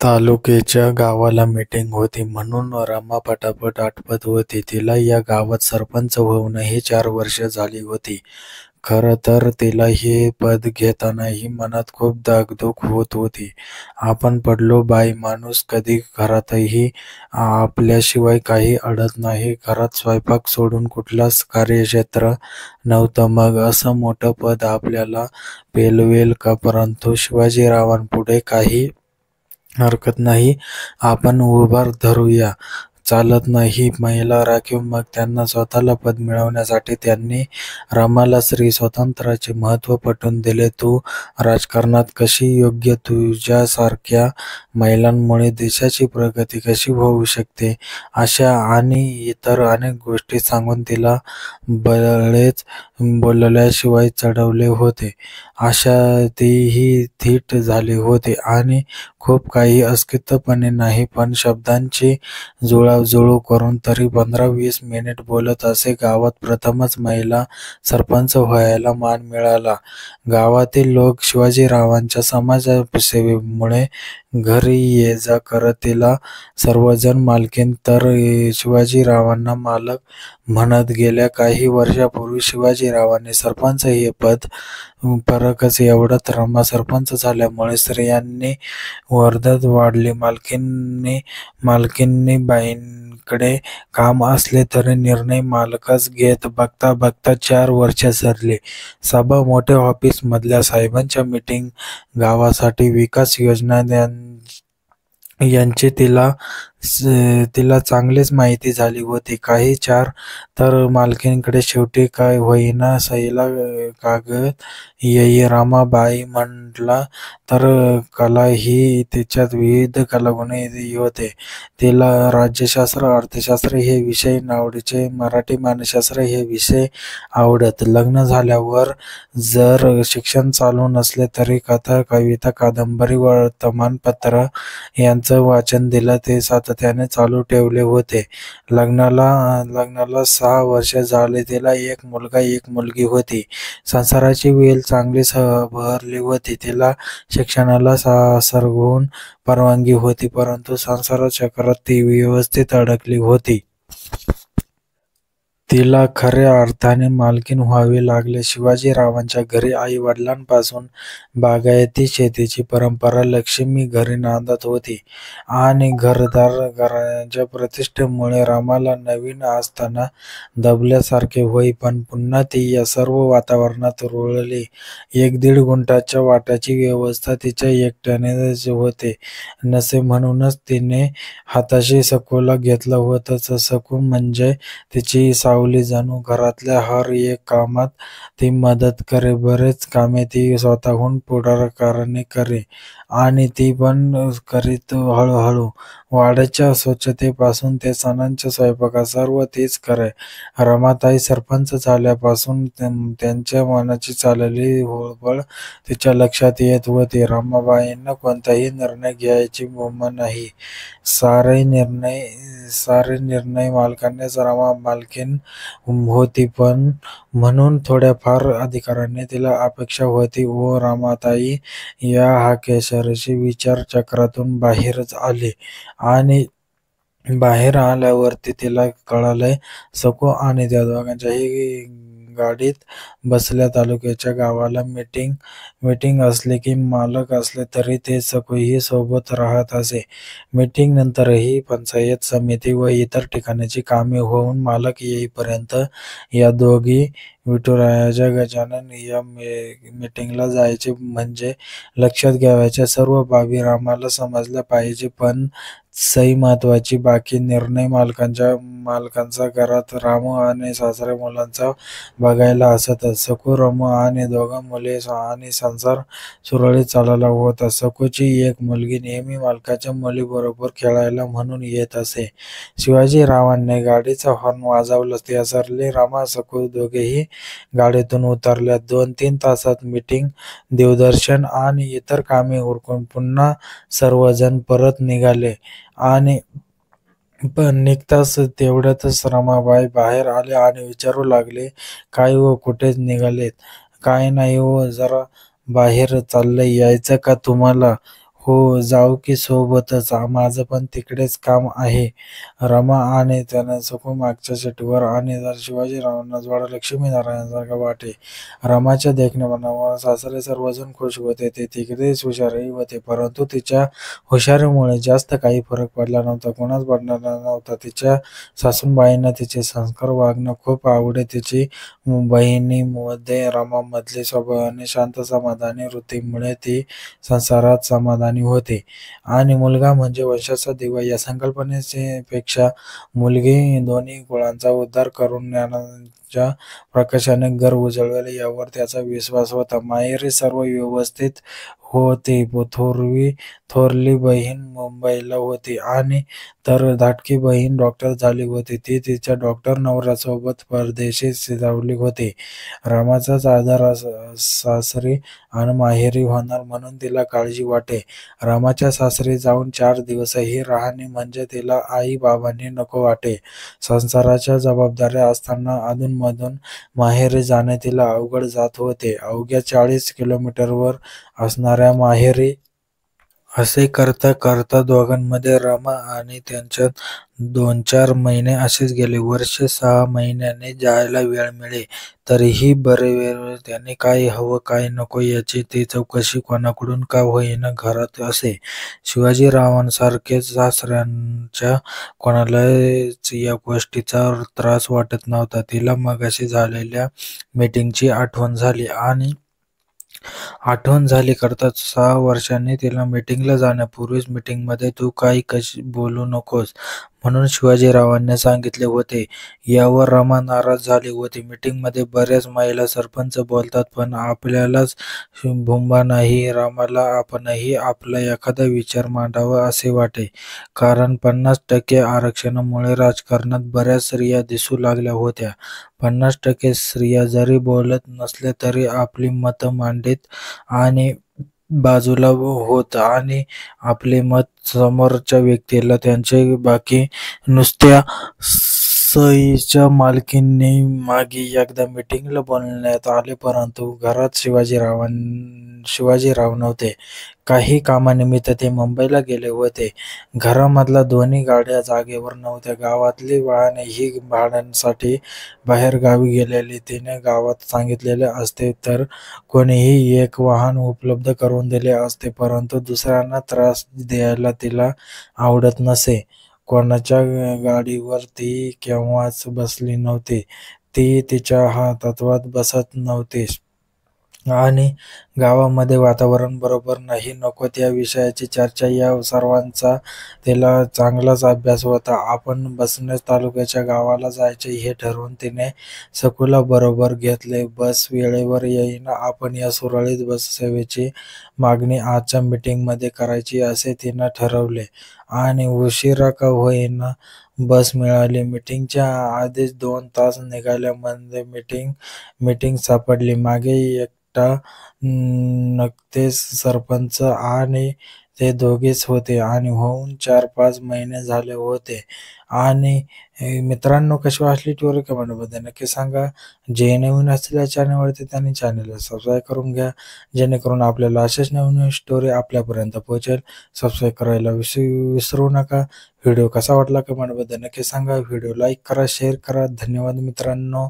तालुक्याच्या गावाला मीटिंग होती म्हणून रमा पटापट आटपत होती. तिला या गावात सरपंच होऊनही 4 वर्षे झाली होती. खरं तर तिला हे पद घेतानाही मनात खूप धाकधूक होत होती. आपण पडलो बाई माणूस, कधी घरातही आपल्याशिवाय काही अडत नाही. घरात स्वयंपाक सोडून कुठलंच कार्यक्षेत्र नव्हतं. मग असं मोठं पद आपल्याला पेलवेल का? परंतु शिवाजीरावांपुढे काही हरकत नाही, आपण उभार धरूया. चालत नाही महिला राखीव. मग त्यांना स्वतःला पद मिळवण्यासाठी त्यांनी रमाला स्त्री स्वातंत्र्याचे महत्त्व पटवून दिले. तू राजकारणात कशी योग्य, तुझ्यासारख्या महिलांमुळे देशाची प्रगती कशी होऊ शकते, अशा आणि इतर अनेक गोष्टी सांगून तिला बळेच बोलल्याशिवाय चढवले होते. आशा तीही धीट झाली होती आणि खूप काही अस्खलितपणे नाही, पण शब्दांची जुळवाजुळव करून तरी 15-20 मिनिट बोलत असे. गावात प्रथमच महिला सरपंच व्हायला मान मिळाला. गावातील लोक शिवाजीरावांच्या समाजसेवेमुळे घरी ये-जा करत. तिला सर्वजण मालकीण तर शिवाजीरावांना मालक म्हणत. गेल्या काही वर्षांपूर्वी शिवाजीरावांनी सरपंच हे पद फरकच एवढ्यात रमा सरपंच झाल्यामुळे स्त्रियांची वर्दळ वाढली. मालकीण बाईंकडे काम असले तरी निर्णय मालकच घेत. बघता बघता 4 वर्षे सरली. सभा, मोठे ऑफिस, मधल्या साहेबांच्या मीटिंग, गावासाठी विकास योजना यांची तिला चांगलीच माहिती झाली होती. काही 4 तर मालकीणकडे शेवटी काय होईना सहीला कागद येई. रमाबाई म्हटलं तर कला ही तिच्यात विविध कलागुण होते. तिला राज्यशास्त्र, अर्थशास्त्र हे विषय नावडीचे. मराठी, मानसशास्त्र हे विषय आवडत. लग्न झाल्यावर जर शिक्षण चालू नसले तरी कथा, कविता, कादंबरी, वर्तमानपत्र यांचं वाचन तिला ते सातत्याने चालू ठेवले होते. लग्नाला 6 वर्षे झाली. तिला 1 मुलगा 1 मुलगी होती. संसाराची वेल चांगली बहरली होती. तिला शिक्षणाला सरकारकडून परवानगी होती, परंतु संसारचक्रात ती व्यवस्थित अडकली होती. तिला खऱ्या अर्थाने मालकीण व्हावे लागले. शिवाजीरावांच्या घरी आई-वडिलांपासून बागायती शेतीची परंपरा लक्ष्मी घरी नांदत होती आणि घराच्या प्रतिष्ठेमुळे रमाला नवीन असताना दबल्यासारखे होई. पण पुन्हा ती या सर्व वातावरणात रुळली. 1-1.5 गुंठाच्या वाट्याची व्यवस्था तिच्या एकट्यानेच होते नसे म्हणूनच तिने हाताशी सकूला घेतलं होतं. सकू म्हणजे तिची सावली जणू. घरातल्या हर एक कामात ती मदत करे. बरेच कामे ती स्वतःहून पुढाकाराने करे आणि ती पण करीत हळूहळू. वाड्याच्या स्वच्छतेपासून ते सणांच्या स्वयंपाकात सर्व तीच करे. रमाताई सरपंच झाल्यापासून त्यांच्या मनाची चाललेली हुळहुळ तिच्या लक्षात येत होती. रमाबाईंना कोणताही निर्णय घ्यायची मुभा नाही. सारे निर्णय मालकांनीच. रमा मालकीण होती पण म्हणून थोड्याफार अधिकारांची तिला अपेक्षा होती. ओ रमाताई, या हाकेशरी विचारचक्रातून बाहेर आली आणि बाहेर आल्यावरती तिला कळालं, सकू आणि त्या दोघांच्याही गाडीत बसल्या. तालुक्याच्या गावाला मीटिंग असली की मालक असले तरी ते सकूही सोबत राहत असे. मीटिंग नंतरही पंचायत समिती व इतर ठिकाणची कामे होऊन मालक येईपर्यंत या दोघी विठुरायाच्या गजानन या मीटिंगला जायचे. म्हणजे लक्षात घ्यावयाच्या सर्व बाबी रमाला समजल्या पाहिजे. पण सही महत्त्वाची. बाकी निर्णय मालकांचा. घरात रामू आणि सासरे मुलांचा बघायला असत. सकू, रमू आणि 2 मुले आणि संसार सुरळीत चालला होता. सकूची 1 मुलगी नेहमी मालकाच्या मुलीबरोबर खेळायला म्हणून येत असे. शिवाजीरावांनी गाडीचा हॉर्न वाजवला. त्यासरली रमा, सकू दोघेही गाडीतून उतरल्या. 2-3 तासात मीटिंग, देवदर्शन आणि इतर कामे उरकून पुन्हा सर्वजण परत निघाले आणि पण निघताच तेवढ्यातच रमाबाई बाहेर आल्या आणि विचारू लागले, काय हो, कुठे निघालेत? काय नाही हो, जरा बाहेर चाललंय, यायचं का तुम्हाला? हो, जाऊ की सोबतच. माझं पण तिकडेच काम आहे. रमा आणि त्याने सुकू मागच्या सीटवर आणि जर शिवाजीरावांना जोडा लक्ष्मीनारायणासारखा वाटे. रमाच्या देखण्यापणावर सासरे सर्वजण खुश होते. ते तिकडेच हुशारही होते. परंतु तिच्या हुशारीमुळे जास्त काही फरक पडला नव्हता. कोणाच पडणार नव्हता. तिच्या सासूबाईंना तिचे संस्कार वागणं खूप आवडे. तिची बहिणीमध्ये रमामधली स्वभावाने शांत समाधानी वृत्तीमुळे ती संसारात समाधानी होते. आणि मुलगा म्हणजे वंशाचा दिवा या संकल्पनेचे पेक्षा मुलगी दोन्ही कुळांचा उद्धार करून ज्ञानाच्या प्रकाशाने घर उजळवेल यावर त्याचा विश्वास होता. माहेरी सर्व व्यवस्थित होते. थोरली बहीण मुंबईला होती आणि तर धाकटी बहीण डॉक्टर झाली होती. ती तिच्या डॉक्टर नवऱ्यासोबत परदेशी स्थिरावली होती. रामाचाच आधार सासरी आणि माहेरी होणार म्हणून तिला काळजी वाटे. रामाच्या सासरी जाऊन 4 दिवसही राहणे म्हणजे तिला आई बाबांनी नको वाटे. संसाराच्या जबाबदाऱ्या असताना अधूनमधून माहेरी जाणे तिला अवघड जात होते. अवघ्या 40 किलोमीटरवर असणाऱ्या माहेरी असे करता करता दोघांमध्ये रमा आणि त्यांच्यात 2-4 महिने असेच गेले. वर्ष 6 महिन्यांनी जायला वेळ मिळे तरीही बरेच त्यांनी काय हवं काय नको याची ती चौकशी कोणाकडून का होईना घरात असे. शिवाजीरावांसारखेच सासऱ्यांच्या कोणालाच या गोष्टीचा त्रास वाटत नव्हता. तिला मगाशी झालेल्या मीटिंगची आठवण झाली करताच 6 वर्षांनी तिला मीटिंगला जाण्यापूर्वीच मीटिंगमध्ये तू काही कशी बोलू नकोस म्हणून शिवाजीरावांनी सांगितले होते. यावर रमा नाराज झाली होती. मीटिंगमध्ये बऱ्याच महिला सरपंच बोलतात पण आपल्यालाच भुंबा नाही. रमाला आपणही आपला एखादा विचार मांडावा असे वाटे. कारण 50% आरक्षणामुळे राजकारणात बऱ्याच स्त्रिया दिसू लागल्या होत्या. 50% स्त्रिया जरी बोलत नसल्या तरी आपली मतं मांडीत आणि बाजूला होत आणि आपले मत समोरच्या व्यक्तीला त्यांचे बाकी नुसत्या सहीच्या मालकीने. मागे एकदा मीटिंगला बोलवण्यात आले परंतु घरात शिवाजीराव नव्हते. काही कामानिमित्त ते मुंबईला गेले होते. घरामधल्या दोन्ही गाड्या जागेवर नव्हत्या. गावातली वाहनेही भाड्यासाठी बाहेरगावी गेलेली. तिने गावात सांगितलेले असते तर कोणीही एक वाहन उपलब्ध करून दिले असते परंतु दुसऱ्यांना त्रास द्यायला तिला आवडत नसे. कोणाच्या गाडीवर ती केव्हाच बसली नव्हती. ती तिच्या तत्वात बसत नव्हती आणि गावामध्ये वातावरण बरोबर नाही. नको त्या विषयाची चर्चा या सर्वांचा तिला चांगलाच अभ्यास होता. आपण बसनेस तालुक्याच्या गावाला जायचे हे ठरवून तिने सकूला बरोबर घेतले. बस वेळेवर येईना. आपण या सुरळीत बससेवेची मागणी आजच्या मीटिंगमध्ये करायची असे तिने ठरवले आणि उशिरा का होईना बस मिळाली. मीटिंगच्या आधीच 2 तास निघाल्यामध्ये मीटिंग सापडली. मागे एकटा नुकतेच सरपंच आणि ते दोघेच होते आणि होऊन 4-5 महिने झाले होते. आणि मित्रांनो, कशी वाटली स्टोरी कमेंटमध्ये नक्की सांगा. जे नवीन असतील या चॅनलवरती त्यांनी चॅनलला सबस्क्राईब करून घ्या जेणेकरून आपल्याला असेच नवीन स्टोरी आपल्यापर्यंत पोहोचेल. सबस्क्राईब करायला विसरू नका. व्हिडिओ कसा वाटला कमेंटमध्ये नक्की सांगा. व्हिडिओ लाईक करा, शेअर करा. धन्यवाद मित्रांनो.